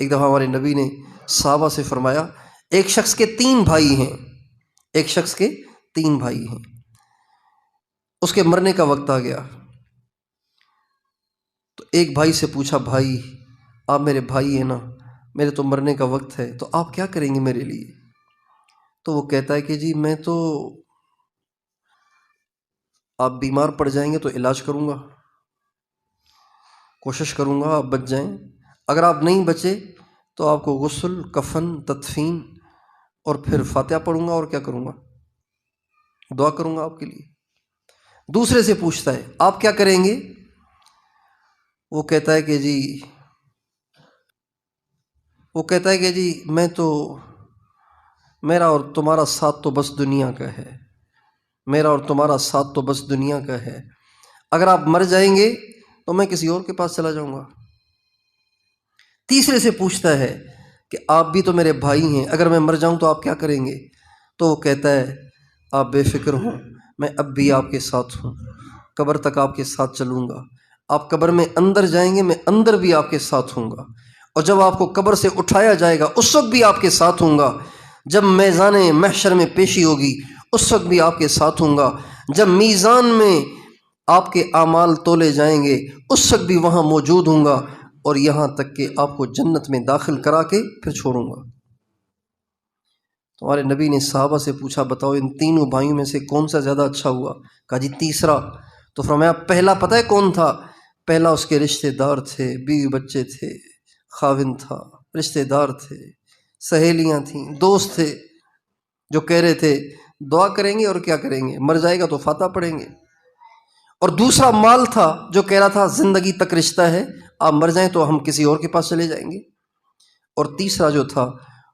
ایک دفعہ ہمارے نبی نے صحابہ سے فرمایا ایک شخص کے 3 بھائی ہیں، ایک شخص کے 3 بھائی ہیں، اس کے مرنے کا وقت آ گیا تو ایک بھائی سے پوچھا بھائی آپ میرے بھائی ہیں نا، میرے تو مرنے کا وقت ہے تو آپ کیا کریں گے میرے لیے؟ تو وہ کہتا ہے کہ جی میں تو، آپ بیمار پڑ جائیں گے تو علاج کروں گا، کوشش کروں گا آپ بچ جائیں، اگر آپ نہیں بچے تو آپ کو غسل، کفن، تدفین اور پھر فاتحہ پڑھوں گا اور کیا کروں گا، دعا کروں گا آپ کے لیے۔ دوسرے سے پوچھتا ہے آپ کیا کریں گے؟ وہ کہتا ہے کہ جی میں تو، میرا اور تمہارا ساتھ تو بس دنیا کا ہے، میرا اور تمہارا ساتھ تو بس دنیا کا ہے، اگر آپ مر جائیں گے تو میں کسی اور کے پاس چلا جاؤں گا۔ تیسرے سے پوچھتا ہے کہ آپ بھی تو میرے بھائی ہیں، اگر میں مر جاؤں تو آپ کیا کریں گے؟ تو وہ کہتا ہے آپ بے فکر ہوں، میں اب بھی آپ کے ساتھ ہوں، قبر تک آپ کے ساتھ چلوں گا، آپ قبر میں اندر جائیں گے میں اندر بھی آپ کے ساتھ ہوں گا، اور جب آپ کو قبر سے اٹھایا جائے گا اس وقت بھی آپ کے ساتھ ہوں گا، جب میزان محشر میں پیشی ہوگی اس وقت بھی آپ کے ساتھ ہوں گا، جب میزان میں آپ کے اعمال تولے جائیں گے اس وقت بھی وہاں موجود ہوں گا، اور یہاں تک کہ آپ کو جنت میں داخل کرا کے پھر چھوڑوں گا۔ ہمارے نبی نے صحابہ سے پوچھا بتاؤ ان تینوں بھائیوں میں سے کون سا زیادہ اچھا ہوا؟ کہا جی تیسرا۔ تو فرمایا پہلا پتہ ہے کون تھا؟ پہلا اس کے رشتہ دار تھے، بیوی بچے تھے، خاوند تھا، رشتہ دار تھے، سہیلیاں تھیں، دوست تھے، جو کہہ رہے تھے دعا کریں گے اور کیا کریں گے، مر جائے گا تو فاتحہ پڑھیں گے۔ اور دوسرا مال تھا جو کہہ رہا تھا زندگی تک رشتہ ہے، آپ مر جائیں تو ہم کسی اور کے پاس چلے جائیں گے۔ اور تیسرا جو تھا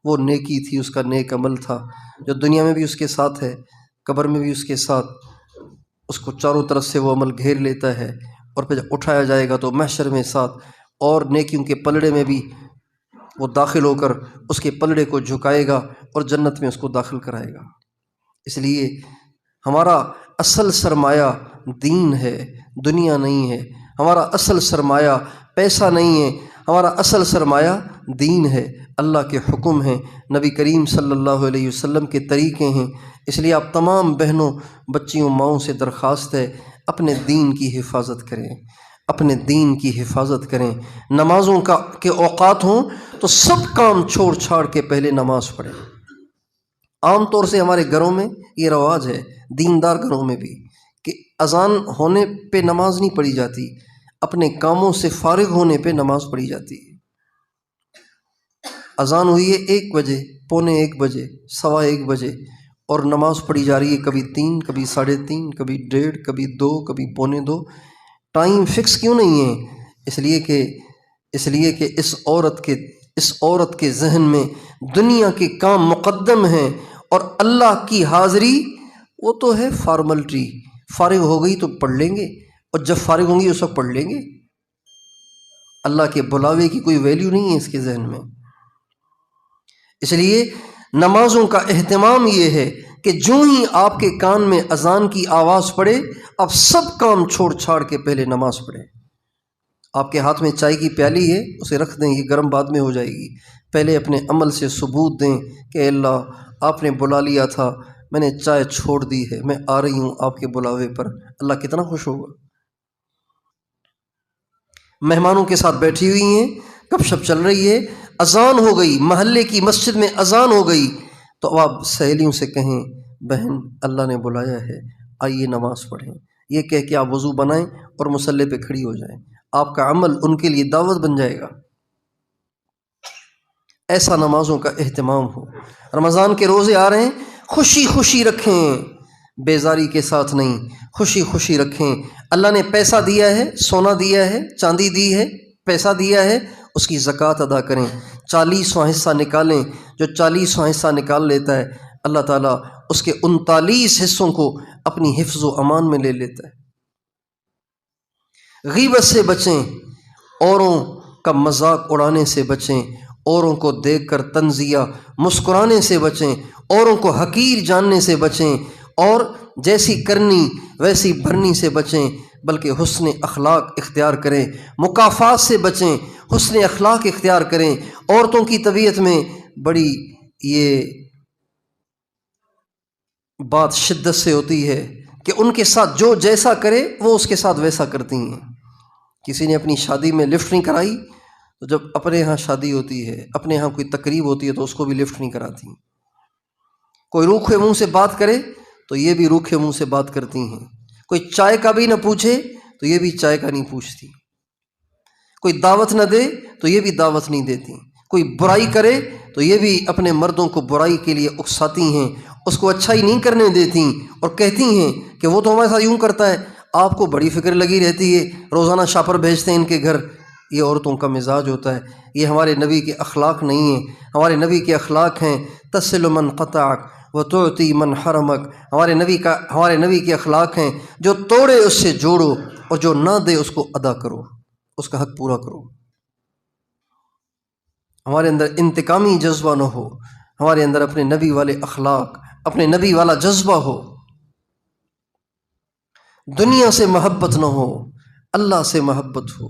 وہ نیکی تھی، اس کا نیک عمل تھا جو دنیا میں بھی اس کے ساتھ ہے، قبر میں بھی اس کے ساتھ، اس کو چاروں طرف سے وہ عمل گھیر لیتا ہے، اور پھر جب اٹھایا جائے گا تو محشر میں ساتھ اور نیکیوں کے پلڑے میں بھی وہ داخل ہو کر اس کے پلڑے کو جھکائے گا اور جنت میں اس کو داخل کرائے گا۔ اس لیے ہمارا اصل سرمایہ دین ہے، دنیا نہیں ہے، ہمارا اصل سرمایہ پیسہ نہیں ہے، ہمارا اصل سرمایہ دین ہے، اللہ کے حکم ہیں، نبی کریم صلی اللہ علیہ وسلم کے طریقے ہیں۔ اس لیے آپ تمام بہنوں، بچیوں، ماؤں سے درخواست ہے اپنے دین کی حفاظت کریں، اپنے دین کی حفاظت کریں۔ نمازوں کے اوقات ہوں تو سب کام چھوڑ چھاڑ کے پہلے نماز پڑھیں۔ عام طور سے ہمارے گھروں میں یہ رواج ہے، دیندار گھروں میں بھی، کہ اذان ہونے پہ نماز نہیں پڑھی جاتی، اپنے کاموں سے فارغ ہونے پہ نماز پڑھی جاتی ہے۔ اذان ہوئی ہے 1 بجے، پونے 1 بجے، 1:15 بجے، اور نماز پڑھی جا رہی ہے کبھی 3، کبھی 3:30، کبھی 1:30، کبھی 2، کبھی پونے 2۔ ٹائم فکس کیوں نہیں ہے؟ اس لیے کہ اس عورت کے ذہن میں دنیا کے کام مقدم ہیں، اور اللہ کی حاضری وہ تو ہے فارملٹی، فارغ ہو گئی تو پڑھ لیں گے، اور جب فارغ ہوں گی اس وقت پڑھ لیں گے۔ اللہ کے بلاوے کی کوئی ویلیو نہیں ہے اس کے ذہن میں۔ اس لیے نمازوں کا اہتمام یہ ہے کہ جو ہی آپ کے کان میں اذان کی آواز پڑے آپ سب کام چھوڑ چھاڑ کے پہلے نماز پڑھیں۔ آپ کے ہاتھ میں چائے کی پیالی ہے، اسے رکھ دیں، یہ گرم بعد میں ہو جائے گی۔ پہلے اپنے عمل سے ثبوت دیں کہ اللہ آپ نے بلا لیا تھا، میں نے چائے چھوڑ دی ہے، میں آ رہی ہوں آپ کے بلاوے پر۔ اللہ کتنا خوش ہوگا۔ مہمانوں کے ساتھ بیٹھی ہوئی ہیں، گپ شپ چل رہی ہے، اذان ہو گئی، محلے کی مسجد میں اذان ہو گئی، تو اب آپ سہیلیوں سے کہیں بہن اللہ نے بلایا ہے، آئیے نماز پڑھیں۔ یہ کہہ کے آپ وضو بنائیں اور مصلی پہ کھڑی ہو جائیں، آپ کا عمل ان کے لیے دعوت بن جائے گا۔ ایسا نمازوں کا اہتمام ہو۔ رمضان کے روزے آ رہے ہیں، خوشی خوشی رکھیں، بیزاری کے ساتھ نہیں، خوشی خوشی رکھیں۔ اللہ نے پیسہ دیا ہے، سونا دیا ہے، چاندی دی ہے، پیسہ دیا ہے، اس کی زکوٰۃ ادا کریں، 40واں حصہ نکالیں۔ جو 40واں حصہ نکال لیتا ہے اللہ تعالیٰ اس کے 39 حصوں کو اپنی حفظ و امان میں لے لیتا ہے۔ غیبت سے بچیں، اوروں کا مذاق اڑانے سے بچیں، اوروں کو دیکھ کر طنزیہ مسکرانے سے بچیں، اوروں کو حقیر جاننے سے بچیں، اور جیسی کرنی ویسی بھرنی سے بچیں۔ بلکہ حسن اخلاق اختیار کریں، مکافات سے بچیں، حسن اخلاق اختیار کریں۔ عورتوں کی طبیعت میں بڑی یہ بات شدت سے ہوتی ہے کہ ان کے ساتھ جو جیسا کرے وہ اس کے ساتھ ویسا کرتی ہیں۔ کسی نے اپنی شادی میں لفٹ نہیں کرائی تو جب اپنے ہاں شادی ہوتی ہے، اپنے ہاں کوئی تقریب ہوتی ہے تو اس کو بھی لفٹ نہیں کراتی۔ کوئی روکھے منہ سے بات کرے تو یہ بھی روکھے منہ سے بات کرتی ہیں۔ کوئی چائے کا بھی نہ پوچھے تو یہ بھی چائے کا نہیں پوچھتی۔ کوئی دعوت نہ دے تو یہ بھی دعوت نہیں دیتی۔ کوئی برائی کرے تو یہ بھی اپنے مردوں کو برائی کے لیے اکساتی ہیں، اس کو اچھائی نہیں کرنے دیتی اور کہتی ہیں کہ وہ تو ہمارے ساتھ یوں کرتا ہے، آپ کو بڑی فکر لگی رہتی ہے، روزانہ شاپر بھیجتے ہیں ان کے گھر۔ یہ عورتوں کا مزاج ہوتا ہے، یہ ہمارے نبی کے اخلاق نہیں ہیں۔ ہمارے نبی کے اخلاق ہیں تصل من قطعک وتعطی من حرمک۔ ہمارے نبی کے اخلاق ہیں جو توڑے اس سے جوڑو اور جو نہ دے اس کو ادا کرو، اس کا حق پورا کرو۔ ہمارے اندر انتقامی جذبہ نہ ہو، ہمارے اندر اپنے نبی والے اخلاق، اپنے نبی والا جذبہ ہو۔ دنیا سے محبت نہ ہو، اللہ سے محبت ہو۔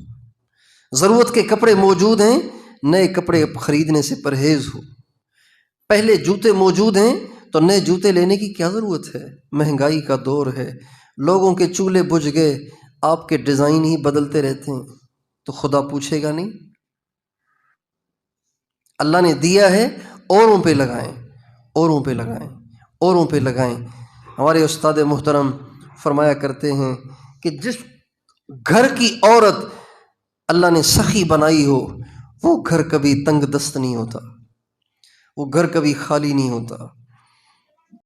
ضرورت کے کپڑے موجود ہیں، نئے کپڑے خریدنے سے پرہیز ہو۔ پہلے جوتے موجود ہیں تو نئے جوتے لینے کی کیا ضرورت ہے؟ مہنگائی کا دور ہے، لوگوں کے چولہے بجھ گئے، آپ کے ڈیزائن ہی بدلتے رہتے ہیں، تو خدا پوچھے گا نہیں؟ اللہ نے دیا ہے، اوروں پہ لگائیں، اوروں پہ لگائیں، اوروں پہ لگائیں۔ ہمارے استاد محترم فرمایا کرتے ہیں کہ جس گھر کی عورت اللہ نے سخی بنائی ہو وہ گھر کبھی تنگ دست نہیں ہوتا، وہ گھر کبھی خالی نہیں ہوتا۔